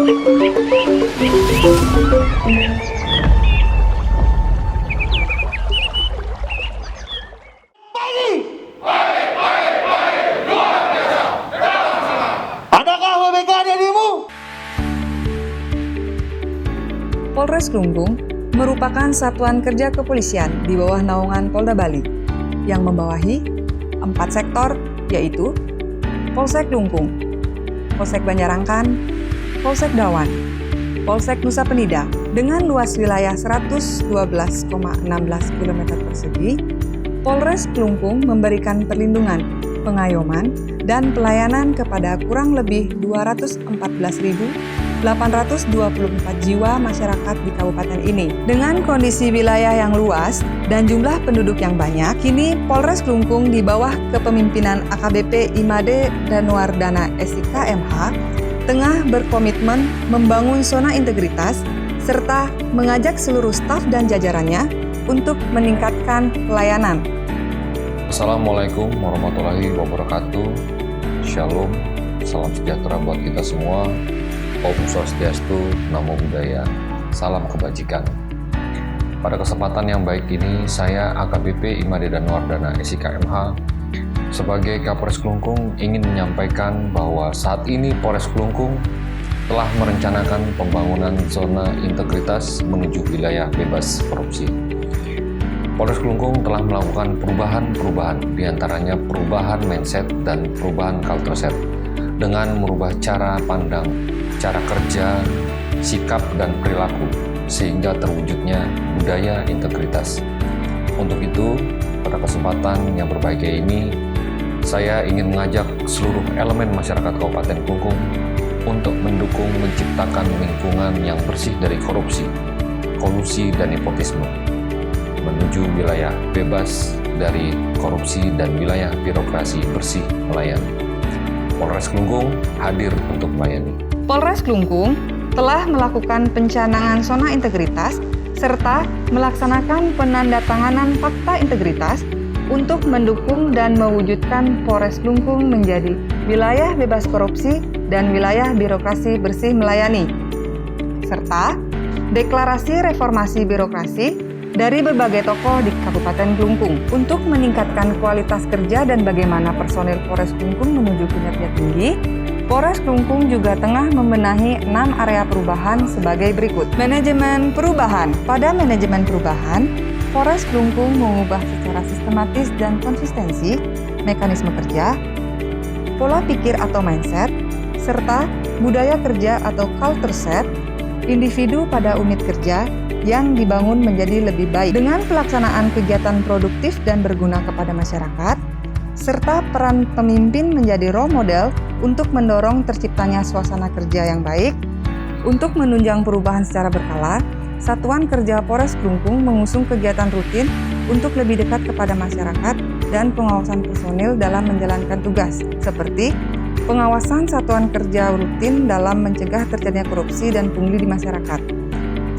Adakah WBK dirimu? Polres Klungkung merupakan satuan kerja kepolisian di bawah naungan Polda Bali yang membawahi 4 sektor, yaitu Polsek Klungkung, Polsek Banjarangkan, Polsek Dawan, Polsek Nusa Penida. Dengan luas wilayah 112,16 km persegi, Polres Klungkung memberikan perlindungan, pengayoman, dan pelayanan kepada kurang lebih 214.824 jiwa masyarakat di kabupaten ini. Dengan kondisi wilayah yang luas dan jumlah penduduk yang banyak, kini Polres Klungkung di bawah kepemimpinan AKBP Imade Danuardana SIK MH tengah berkomitmen membangun zona integritas serta mengajak seluruh staf dan jajarannya untuk meningkatkan pelayanan. Assalamualaikum warahmatullahi wabarakatuh. Shalom, salam sejahtera buat kita semua. Om Swastiastu, Namo Buddhaya, salam kebajikan. Pada kesempatan yang baik ini, saya AKBP Imade Danuardana SIK MH sebagai Kapolres Klungkung ingin menyampaikan bahwa saat ini Polres Klungkung telah merencanakan pembangunan zona integritas menuju wilayah bebas korupsi. Polres Klungkung telah melakukan perubahan-perubahan, diantaranya perubahan mindset dan perubahan culture set, dengan merubah cara pandang, cara kerja, sikap, dan perilaku, sehingga terwujudnya budaya integritas. Untuk itu, pada kesempatan yang berbahagia ini, saya ingin mengajak seluruh elemen masyarakat Kabupaten Klungkung untuk mendukung menciptakan lingkungan yang bersih dari korupsi, kolusi, dan nepotisme, menuju wilayah bebas dari korupsi dan wilayah birokrasi bersih melayani. Polres Klungkung hadir untuk melayani. Polres Klungkung telah melakukan pencanangan zona integritas serta melaksanakan penandatanganan fakta integritas untuk mendukung dan mewujudkan Polres Klungkung menjadi wilayah bebas korupsi dan wilayah birokrasi bersih melayani, serta deklarasi reformasi birokrasi dari berbagai tokoh di Kabupaten Klungkung untuk meningkatkan kualitas kerja dan bagaimana personil Polres Klungkung menuju kinerja tinggi. Polres Klungkung juga tengah membenahi 6 area perubahan sebagai berikut. Manajemen perubahan. Pada manajemen perubahan, Polres Klungkung mengubah secara sistematis dan konsistensi mekanisme kerja, pola pikir atau mindset, serta budaya kerja atau culture set individu pada unit kerja yang dibangun menjadi lebih baik dengan pelaksanaan kegiatan produktif dan berguna kepada masyarakat, serta peran pemimpin menjadi role model untuk mendorong terciptanya suasana kerja yang baik. Untuk menunjang perubahan secara berkala, Satuan Kerja Polres Klungkung mengusung kegiatan rutin untuk lebih dekat kepada masyarakat dan pengawasan personil dalam menjalankan tugas, seperti pengawasan satuan kerja rutin dalam mencegah terjadinya korupsi dan pungli di masyarakat.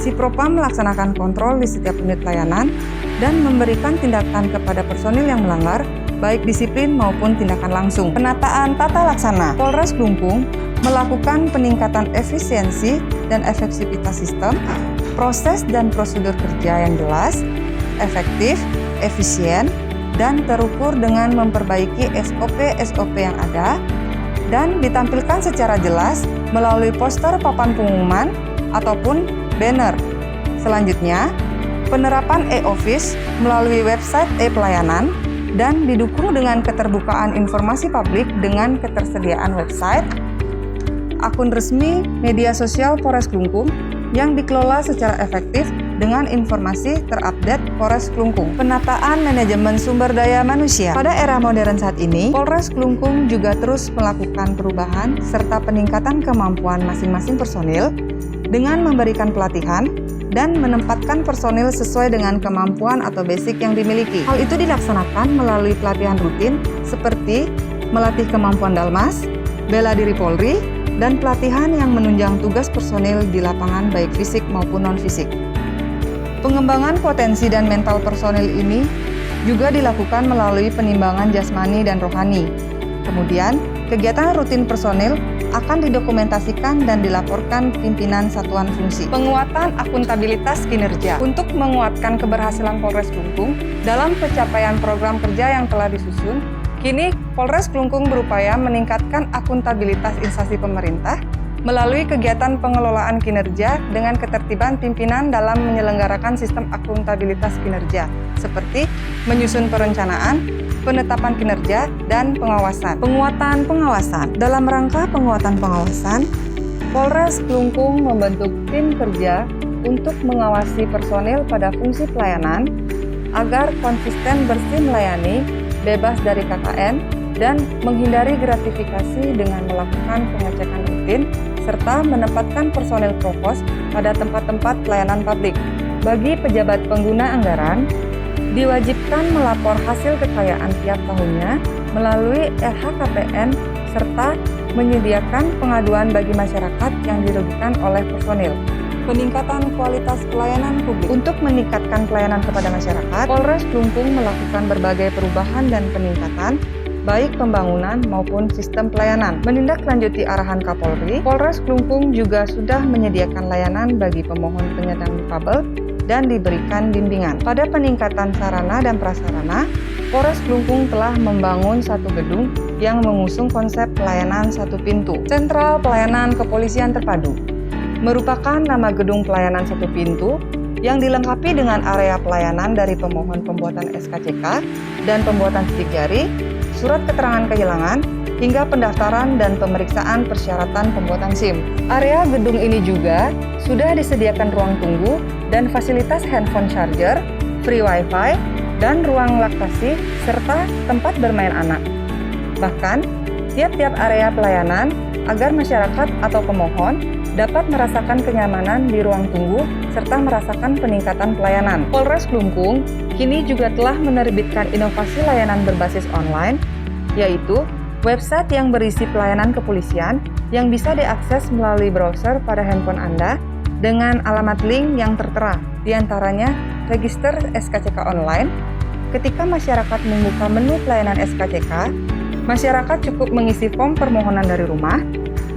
Sipropam melaksanakan kontrol di setiap unit layanan dan memberikan tindakan kepada personil yang melanggar, baik disiplin maupun tindakan langsung. Penataan tata laksana. Polres Klungkung melakukan peningkatan efisiensi dan efektivitas sistem, proses dan prosedur kerja yang jelas, efektif, efisien, dan terukur dengan memperbaiki SOP-SOP yang ada, dan ditampilkan secara jelas melalui poster papan pengumuman ataupun banner. Selanjutnya, penerapan e-office melalui website e-pelayanan dan didukung dengan keterbukaan informasi publik dengan ketersediaan website, akun resmi media sosial Polres Klungkung yang dikelola secara efektif dengan informasi terupdate Polres Klungkung. Penataan manajemen sumber daya manusia. Pada era modern saat ini, Polres Klungkung juga terus melakukan perubahan serta peningkatan kemampuan masing-masing personil dengan memberikan pelatihan dan menempatkan personil sesuai dengan kemampuan atau basic yang dimiliki. Hal itu dilaksanakan melalui pelatihan rutin seperti melatih kemampuan Dalmas, bela diri Polri, dan pelatihan yang menunjang tugas personil di lapangan baik fisik maupun non-fisik. Pengembangan potensi dan mental personil ini juga dilakukan melalui penimbangan jasmani dan rohani. Kemudian, kegiatan rutin personil akan didokumentasikan dan dilaporkan pimpinan satuan fungsi. Penguatan akuntabilitas kinerja. Untuk menguatkan keberhasilan Polres Klungkung dalam pencapaian program kerja yang telah disusun, kini Polres Klungkung berupaya meningkatkan akuntabilitas instansi pemerintah melalui kegiatan pengelolaan kinerja dengan ketertiban pimpinan dalam menyelenggarakan sistem akuntabilitas kinerja, seperti menyusun perencanaan, penetapan kinerja, dan pengawasan. Penguatan pengawasan. Dalam rangka penguatan pengawasan, Polres Klungkung membentuk tim kerja untuk mengawasi personil pada fungsi pelayanan agar konsisten bersih melayani, bebas dari KKN, dan menghindari gratifikasi dengan melakukan pengecekan rutin serta menempatkan personil provos pada tempat-tempat pelayanan publik. Bagi pejabat pengguna anggaran, diwajibkan melapor hasil kekayaan tiap tahunnya melalui LHKPN serta menyediakan pengaduan bagi masyarakat yang dirugikan oleh personil. Peningkatan kualitas pelayanan publik. Untuk meningkatkan pelayanan kepada masyarakat, Polres Klungkung melakukan berbagai perubahan dan peningkatan baik pembangunan maupun sistem pelayanan. Menindaklanjuti arahan Kapolri, Polres Klungkung juga sudah menyediakan layanan bagi pemohon penyandang difabel dan diberikan bimbingan. Pada peningkatan sarana dan prasarana, Polres Klungkung telah membangun satu gedung yang mengusung konsep pelayanan satu pintu. Sentral Pelayanan Kepolisian Terpadu merupakan nama gedung pelayanan satu pintu yang dilengkapi dengan area pelayanan dari pemohon pembuatan SKCK dan pembuatan sidik jari, surat keterangan kehilangan, hingga pendaftaran dan pemeriksaan persyaratan pembuatan SIM. Area gedung ini juga sudah disediakan ruang tunggu dan fasilitas handphone charger, free wifi, dan ruang laktasi, serta tempat bermain anak. Bahkan, tiap-tiap area pelayanan agar masyarakat atau pemohon dapat merasakan kenyamanan di ruang tunggu serta merasakan peningkatan pelayanan. Polres Klungkung kini juga telah menerbitkan inovasi layanan berbasis online, yaitu website yang berisi pelayanan kepolisian yang bisa diakses melalui browser pada handphone Anda dengan alamat link yang tertera, diantaranya register SKCK online. Ketika masyarakat membuka menu pelayanan SKCK, masyarakat cukup mengisi form permohonan dari rumah,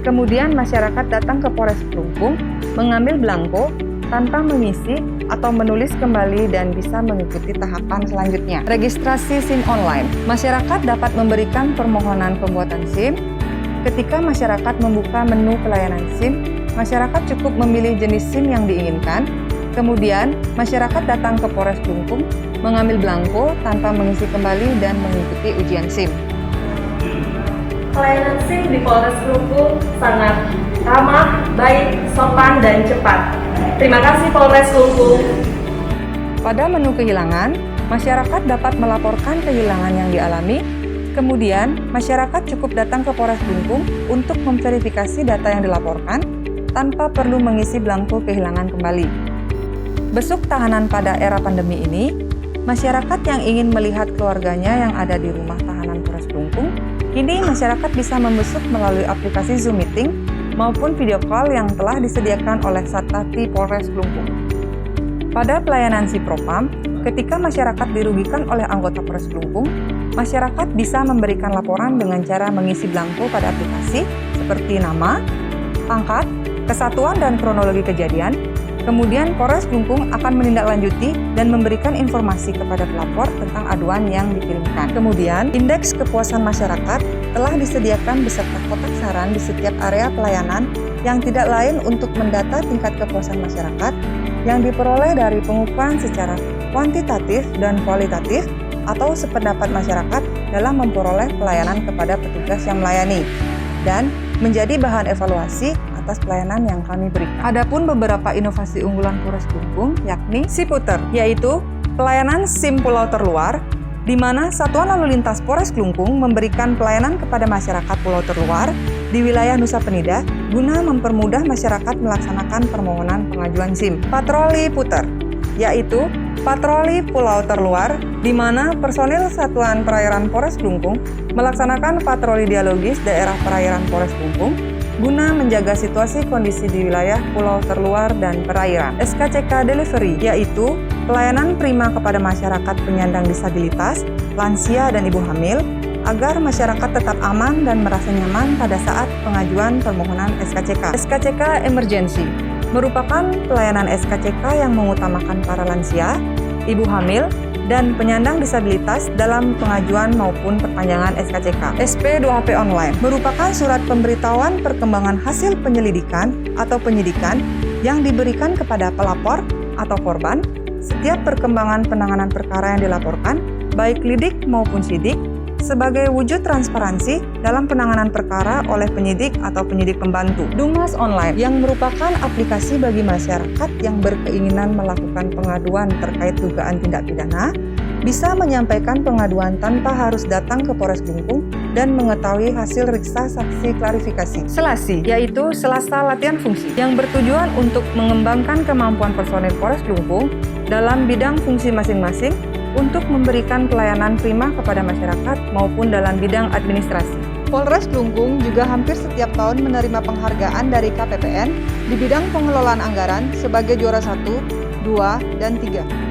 kemudian masyarakat datang ke Polres Klungkung, mengambil belangko tanpa mengisi atau menulis kembali dan bisa mengikuti tahapan selanjutnya. Registrasi SIM online. Masyarakat dapat memberikan permohonan pembuatan SIM. Ketika masyarakat membuka menu pelayanan SIM, masyarakat cukup memilih jenis SIM yang diinginkan. Kemudian, masyarakat datang ke Polres Klungkung, mengambil belangko tanpa mengisi kembali dan mengikuti ujian SIM. Pelayanan SIM di Polres Klungkung sangat ramah, baik, sopan, dan cepat. Terima kasih Polres Klungkung. Pada menu kehilangan, masyarakat dapat melaporkan kehilangan yang dialami. Kemudian, masyarakat cukup datang ke Polres Klungkung untuk memverifikasi data yang dilaporkan tanpa perlu mengisi belangko kehilangan kembali. Besuk tahanan pada era pandemi ini, masyarakat yang ingin melihat keluarganya yang ada di rumah tahanan Polres Klungkung, kini masyarakat bisa membesuk melalui aplikasi Zoom Meeting maupun video call yang telah disediakan oleh Satati Polres Klungkung. Pada pelayanan SIPROPAM, ketika masyarakat dirugikan oleh anggota Polres Klungkung, masyarakat bisa memberikan laporan dengan cara mengisi belangko pada aplikasi seperti nama, pangkat, kesatuan dan kronologi kejadian. Kemudian Polres Klungkung akan menindaklanjuti dan memberikan informasi kepada pelapor tentang aduan yang dikirimkan. Kemudian, indeks kepuasan masyarakat telah disediakan beserta kotak saran di setiap area pelayanan yang tidak lain untuk mendata tingkat kepuasan masyarakat yang diperoleh dari pengukuran secara kuantitatif dan kualitatif atau sependapat masyarakat dalam memperoleh pelayanan kepada petugas yang melayani dan menjadi bahan evaluasi atas pelayanan yang kami berikan. Adapun beberapa inovasi unggulan Polres Klungkung yakni SIPUTER, yaitu pelayanan SIM Pulau Terluar, di mana Satuan Lalu Lintas Polres Klungkung memberikan pelayanan kepada masyarakat Pulau Terluar di wilayah Nusa Penida guna mempermudah masyarakat melaksanakan permohonan pengajuan SIM. Patroli Puter, yaitu patroli Pulau Terluar, di mana personil Satuan Perairan Polres Klungkung melaksanakan patroli dialogis daerah perairan Polres Klungkung guna menjaga situasi kondisi di wilayah pulau terluar dan perairan. SKCK Delivery, yaitu pelayanan prima kepada masyarakat penyandang disabilitas, lansia dan ibu hamil, agar masyarakat tetap aman dan merasa nyaman pada saat pengajuan permohonan SKCK. SKCK Emergency merupakan pelayanan SKCK yang mengutamakan para lansia, ibu hamil, dan penyandang disabilitas dalam pengajuan maupun perpanjangan SKCK. SP2HP Online merupakan surat pemberitahuan perkembangan hasil penyelidikan atau penyidikan yang diberikan kepada pelapor atau korban setiap perkembangan penanganan perkara yang dilaporkan, baik lidik maupun sidik, sebagai wujud transparansi dalam penanganan perkara oleh penyidik atau penyidik pembantu. Dumas Online yang merupakan aplikasi bagi masyarakat yang berkeinginan melakukan pengaduan terkait dugaan tindak pidana, bisa menyampaikan pengaduan tanpa harus datang ke Polres Klungkung dan mengetahui hasil riksa saksi klarifikasi. Selasi, yaitu Selasa Latihan Fungsi, yang bertujuan untuk mengembangkan kemampuan personel Polres Klungkung dalam bidang fungsi masing-masing untuk memberikan pelayanan prima kepada masyarakat maupun dalam bidang administrasi. Polres Klungkung juga hampir setiap tahun menerima penghargaan dari KPPN di bidang pengelolaan anggaran sebagai juara 1, 2, dan 3.